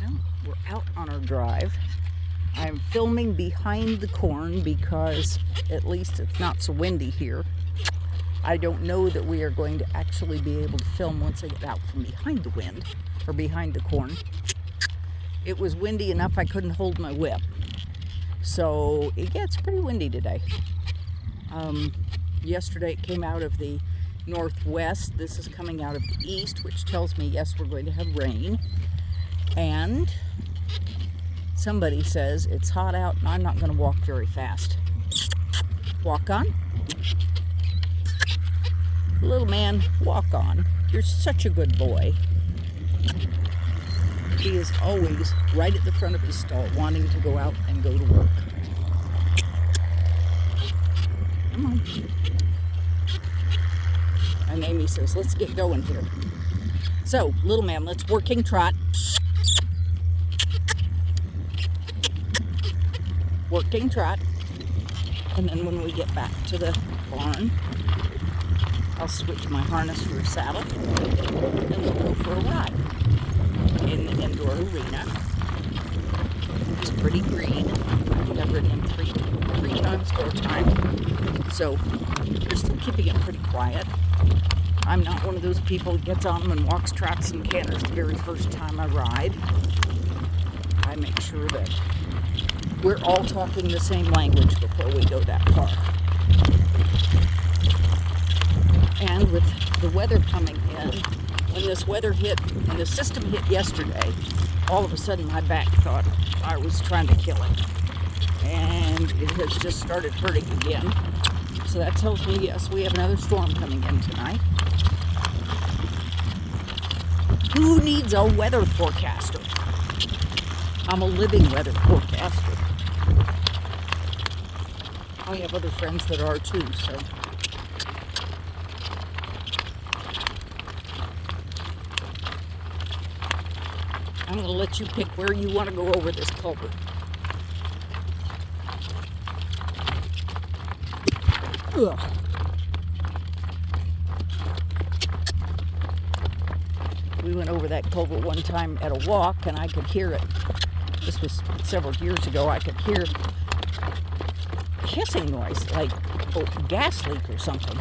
Well, we're out on our drive. I'm filming behind the corn because at least it's not so windy here. I don't know that we are going to actually be able to film once I get out from behind the wind or behind the corn. It was windy enough I couldn't hold my whip. So it gets pretty windy today. Yesterday it came out of the northwest. This is coming out of the east, which tells me, yes, we're going to have rain. And somebody says it's hot out and I'm not going to walk very fast. Walk on. Little man, walk on. You're such a good boy. He is always right at the front of his stall, wanting to go out and go to work. Come on. And Amy says, let's get going here. So, little man, let's working trot. Working trot. And then when we get back to the barn, I'll switch my harness for a saddle and we'll go for a ride in the indoor arena. It's pretty green. I've ridden him three times, 4 times. So we're still keeping it pretty quiet. I'm not one of those people who gets on them and walks, trots, and canters the very first time I ride. I make sure that we're all talking the same language before we go that far. And with the weather coming in, when this weather hit and the system hit yesterday, all of a sudden my back thought I was trying to kill it. And it has just started hurting again. So that tells me, yes, we have another storm coming in tonight. Who needs a weather forecaster? I'm a living weather forecaster. I have other friends that are too, so. I'm going to let you pick where you want to go over this culvert. Ugh. We went over that culvert one time at a walk and I could hear it. This was several years ago. I could hear a hissing noise, like a gas leak or something.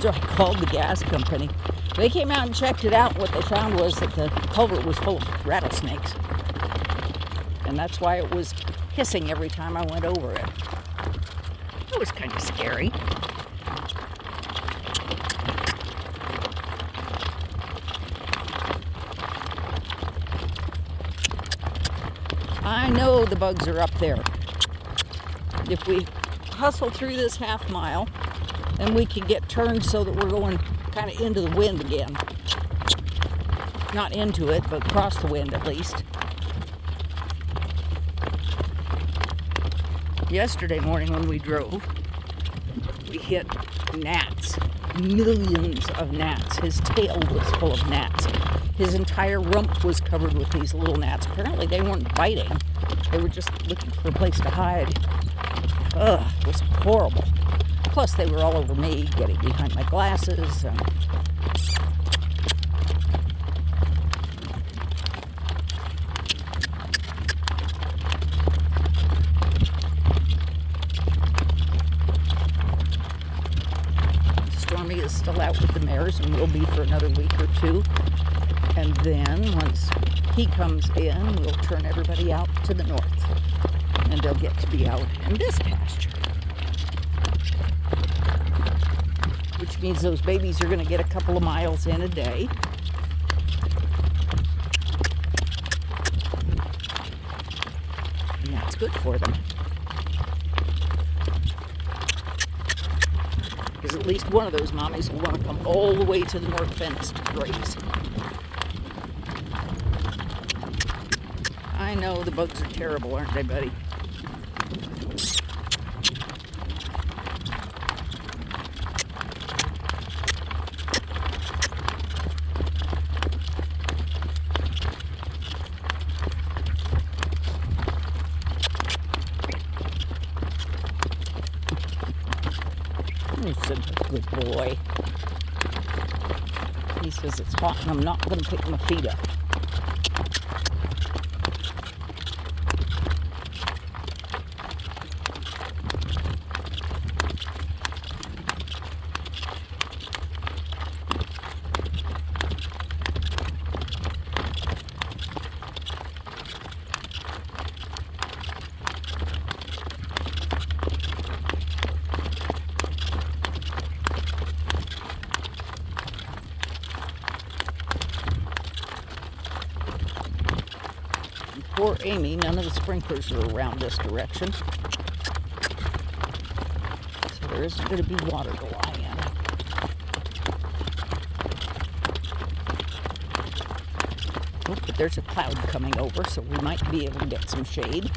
So I called the gas company. They came out and checked it out. What they found was that the culvert was full of rattlesnakes. And that's why it was hissing every time I went over it. It was kind of scary. I know the bugs are up there. If we hustle through this half mile, then we can get turned so that we're going kind of into the wind again. Not into it, but across the wind at least. Yesterday morning when we drove, we hit gnats. Millions of gnats. His tail was full of gnats. His entire rump was covered with these little gnats. Apparently they weren't biting. They were just looking for a place to hide. Ugh, it was horrible. Plus they were all over me, getting behind my glasses. Stormy is still out with the mares and will be for another week or two. And then once he comes in, we'll turn everybody out to the north. And they'll get to be out in this pasture. Which means those babies are going to get a couple of miles in a day. And that's good for them. Because at least one of those mommies will want to come all the way to the north fence to graze. I know the bugs are terrible, aren't they, buddy? You're such a good boy. He says it's hot and I'm not going to pick my feet up. Poor Amy, none of the sprinklers are around this direction. So there isn't going to be water to lie in. Oh, but there's a cloud coming over, so we might be able to get some shade.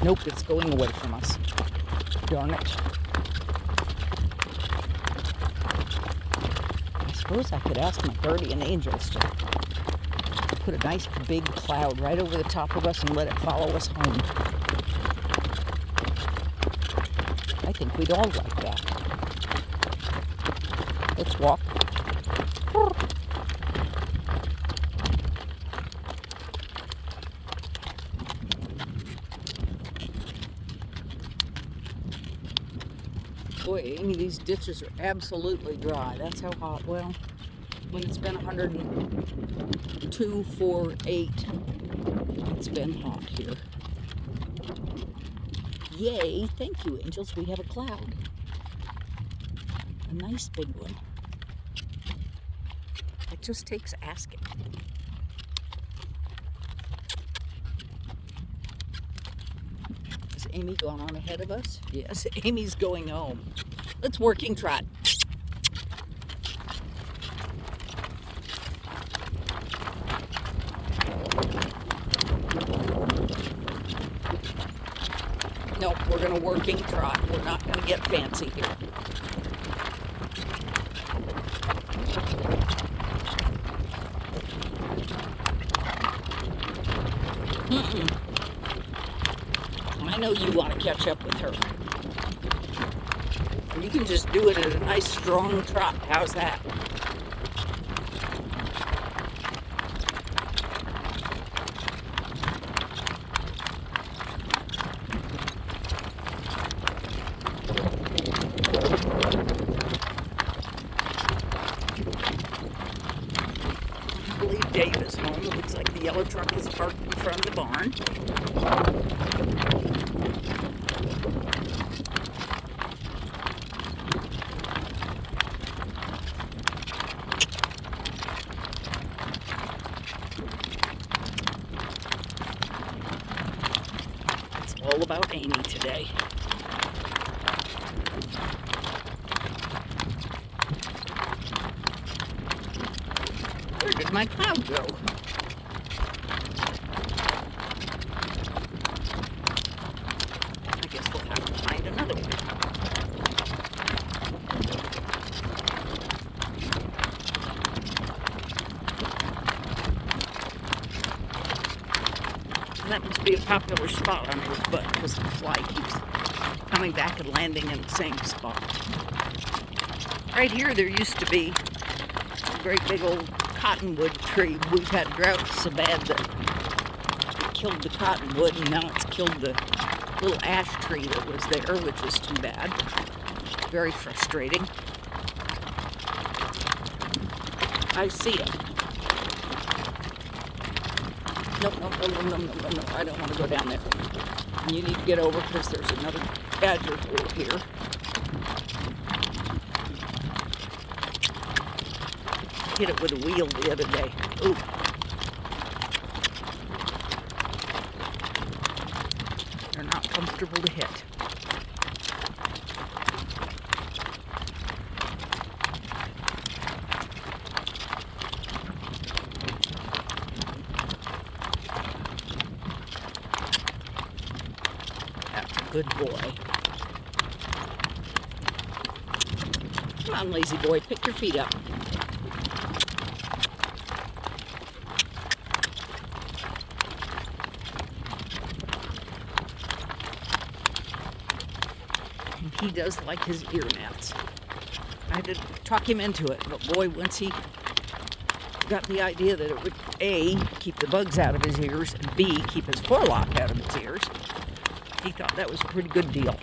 Nope, it's going away from us. Darn it. I suppose I could ask my guardian angels to put a nice big cloud right over the top of us and let it follow us home. I think we'd all like that. Let's walk. Boy, Amy, these ditches are absolutely dry. That's how hot. Well, when it's been 102, 4, 8, it's been hot here. Yay, thank you, angels. We have a cloud. A nice big one. It just takes asking. Has Amy gone on ahead of us? Yes, Amy's going home. Let's working trot. Nope, we're going to working trot. We're not going to get fancy here. I know you want to catch up with her. You can just do it at a nice strong trot. How's that? I believe Dave is home. It looks like the yellow truck is parked in front of the barn. All about Amy today. Where did my cloud go? I guess we'll have to find another one. That must be a popular spot on his butt because the fly keeps coming back and landing in the same spot. Right here there used to be a great big old cottonwood tree. We've had droughts so bad that it killed the cottonwood, and now it's killed the little ash tree that was there, which is too bad. Very frustrating. I see it. No, I don't want to go down there. You need to get over because there's another badger hole here. Hit it with a wheel the other day. Ooh. They're not comfortable to hit. Good boy. Come on, lazy boy, pick your feet up. And he does like his ear mats. I had to talk him into it, but boy, once he got the idea that it would A, keep the bugs out of his ears, and B, keep his forelock out of his ears, he thought that was a pretty good deal.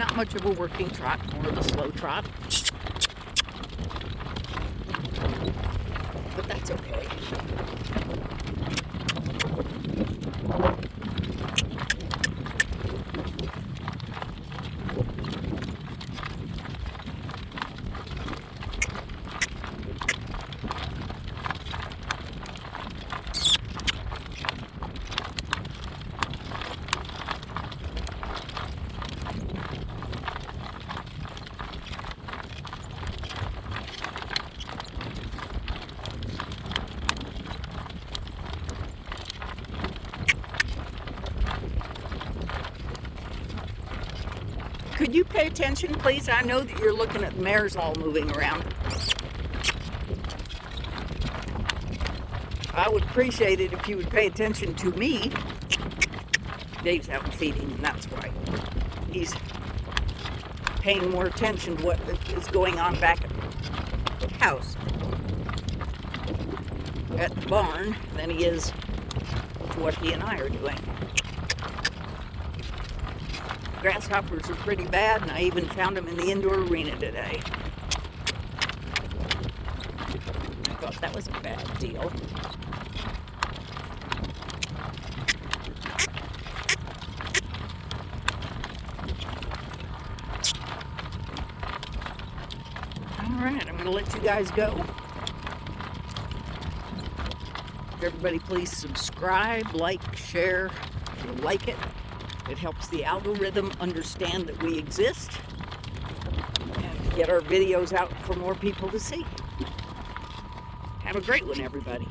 Not much of a working trot, more of a slow trot. But that's okay. Could you pay attention, please? I know that you're looking at the mares all moving around. I would appreciate it if you would pay attention to me. Dave's out feeding, and that's why. He's paying more attention to what is going on back at the house, at the barn, than he is to what he and I are doing. Grasshoppers are pretty bad, and I even found them in the indoor arena today. I thought that was a bad deal. Alright, I'm going to let you guys go. Everybody please subscribe, like, share, if you like it. It helps the algorithm understand that we exist and get our videos out for more people to see. Have a great one, everybody.